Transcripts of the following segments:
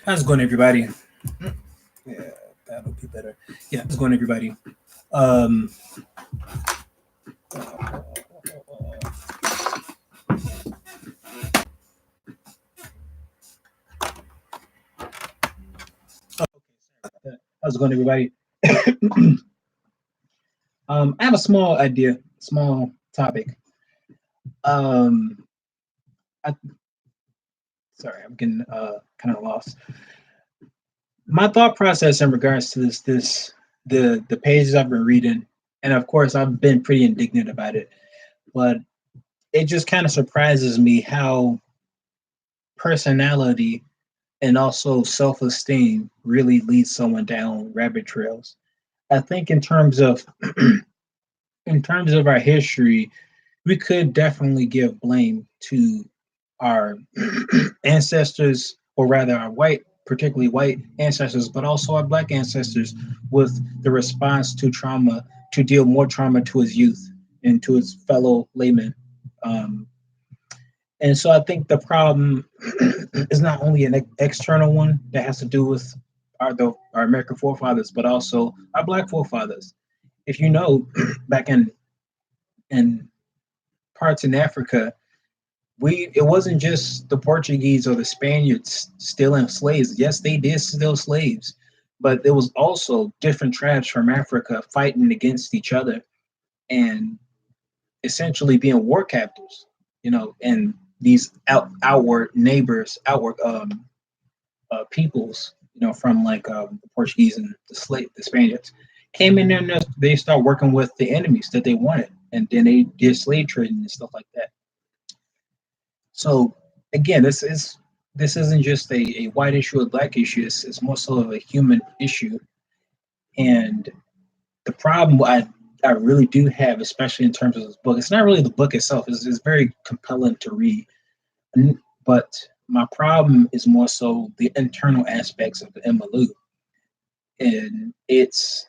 How's it going, everybody? Yeah, that'll be better. Yeah, how's it going, everybody? Um, how's it going, everybody? I have a small idea, small topic. Um, I, sorry, I'm getting kind of lost. My thought process in regards to the pages I've been reading, and of course, I've been pretty indignant about it, but it just kind of surprises me how personality and also self-esteem really leads someone down rabbit trails. I think in terms of our history, we could definitely give blame to our ancestors, or rather our white, particularly white ancestors, but also our black ancestors, with the response to trauma, to deal more trauma to his youth and to his fellow laymen. Um, and so I think the problem is not only an external one that has to do with our American forefathers, but also our black forefathers. If you know, back in parts in Africa, we it wasn't just the Portuguese or the Spaniards stealing slaves. Yes, they did steal slaves, but there was also different tribes from Africa fighting against each other and essentially being war captives. And these outward neighbors, outward peoples, from like the Portuguese and the Spaniards, came in there and they start working with the enemies that they wanted, and then they did slave trading and stuff like that. So again, this isn't just a white issue or black issue. It's more so of a human issue, and the problem I really do have, especially in terms of this book, it's not really the book itself. It's very compelling to read, but my problem is more so the internal aspects of the Emma Lou, and it's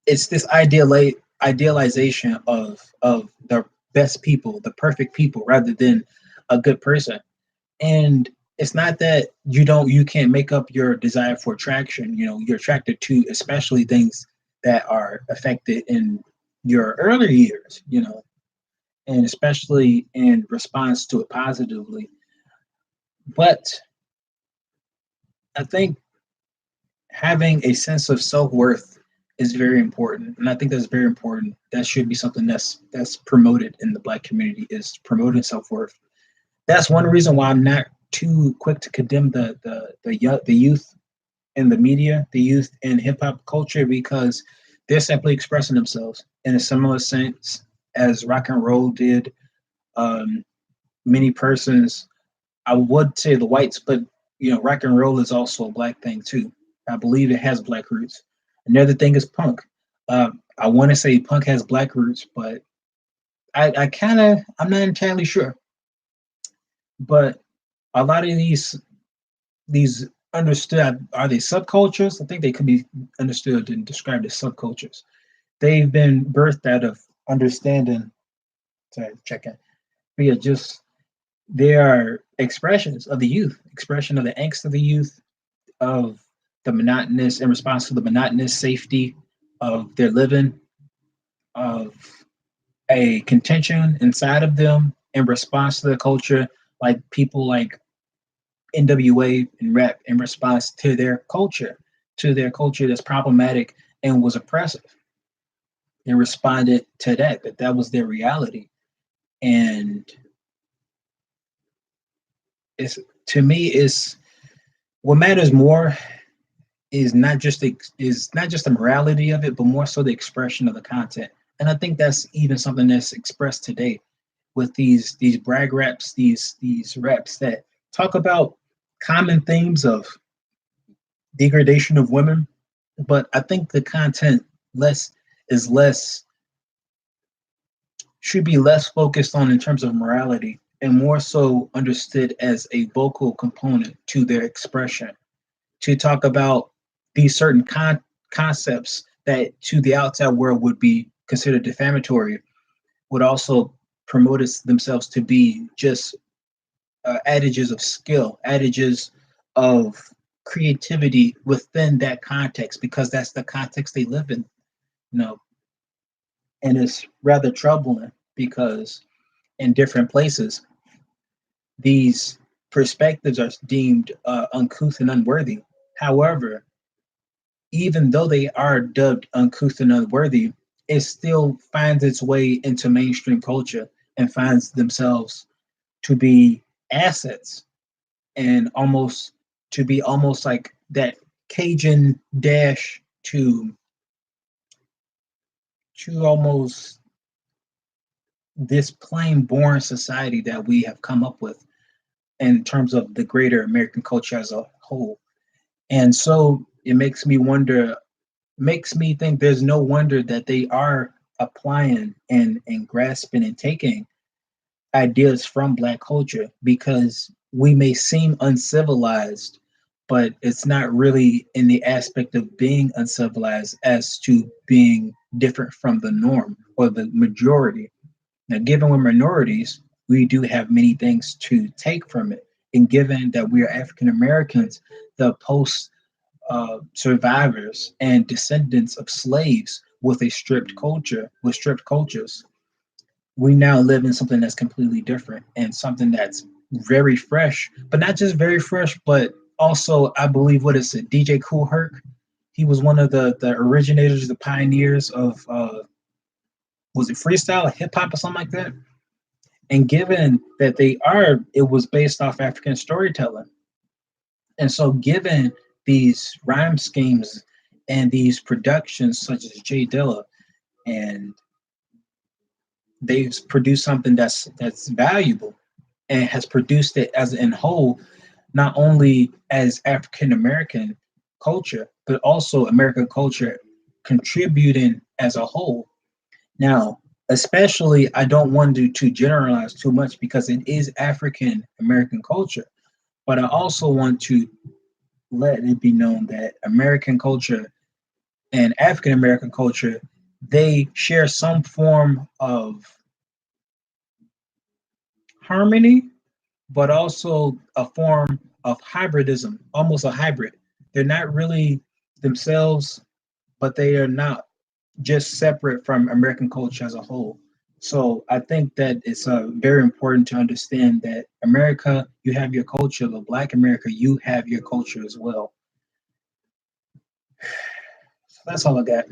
this idealization of the best people, the perfect people, rather than a good person. And it's not that you can't make up your desire for attraction. You're attracted to especially things that are affected in your earlier years. And especially in response to it positively. But I think having a sense of self-worth is very important, and I think that's very important. That should be something that's promoted in the black community, is promoting self-worth. That's one reason why I'm not too quick to condemn the youth in the media, the youth in hip hop culture, because they're simply expressing themselves in a similar sense as rock and roll did. Um, Many persons, I would say the whites, but rock and roll is also a black thing too. I believe it has black roots. Another thing is punk. I want to say punk has black roots, but I'm not entirely sure. But a lot of these understood, are they subcultures? I think they could be understood and described as subcultures. They've been birthed out of understanding. Sorry, check in. But yeah, just they are expressions of the youth, expression of the angst of the youth, of the monotonous, in response to the monotonous safety of their living, of a contention inside of them in response to the culture, like people like NWA and rap in response to their culture that's problematic and was oppressive. They responded to that was their reality. And it's to me is what matters more is not just the morality of it, but more so the expression of the content. And I think that's even something that's expressed today with these brag raps, these raps that talk about common themes of degradation of women. But I think the content less is less should be less focused on in terms of morality and more so understood as a vocal component to their expression, to talk about these certain concepts that to the outside world would be considered defamatory, would also promote themselves to be just adages of skill, adages of creativity within that context because that's the context they live in, you know, and it's rather troubling because in different places, these perspectives are deemed uncouth and unworthy. However, even though they are dubbed uncouth and unworthy, it still finds its way into mainstream culture and finds themselves to be assets and almost to be almost like that Cajun dash to almost this plain born society that we have come up with in terms of the greater American culture as a whole. And so it makes me wonder, makes me think there's no wonder that they are applying and grasping and taking ideas from Black culture because we may seem uncivilized, but it's not really in the aspect of being uncivilized as to being different from the norm or the majority. Now, given we're minorities, we do have many things to take from it. And given that we are African Americans, the post survivors and descendants of slaves with a stripped culture, with stripped cultures, we now live in something that's completely different and something that's very fresh, but not just very fresh, but also I believe what is it, DJ Kool Herc? He was one of the originators, the pioneers of was it freestyle, hip hop, or something like that. And given that they are, it was based off African storytelling. And so, given these rhyme schemes and these productions, such as Jay Dilla, and they've produced something that's valuable and has produced it as in whole, not only as African American culture, but also American culture contributing as a whole. Now, especially, I don't want to generalize too much because it is African American culture, but I also want to let it be known that American culture and African American culture, they share some form of harmony, but also a form of hybridism, almost a hybrid. They're not really themselves, but they are not just separate from American culture as a whole. So I think that it's very important to understand that America, you have your culture, but Black America, you have your culture as well. So that's all I got.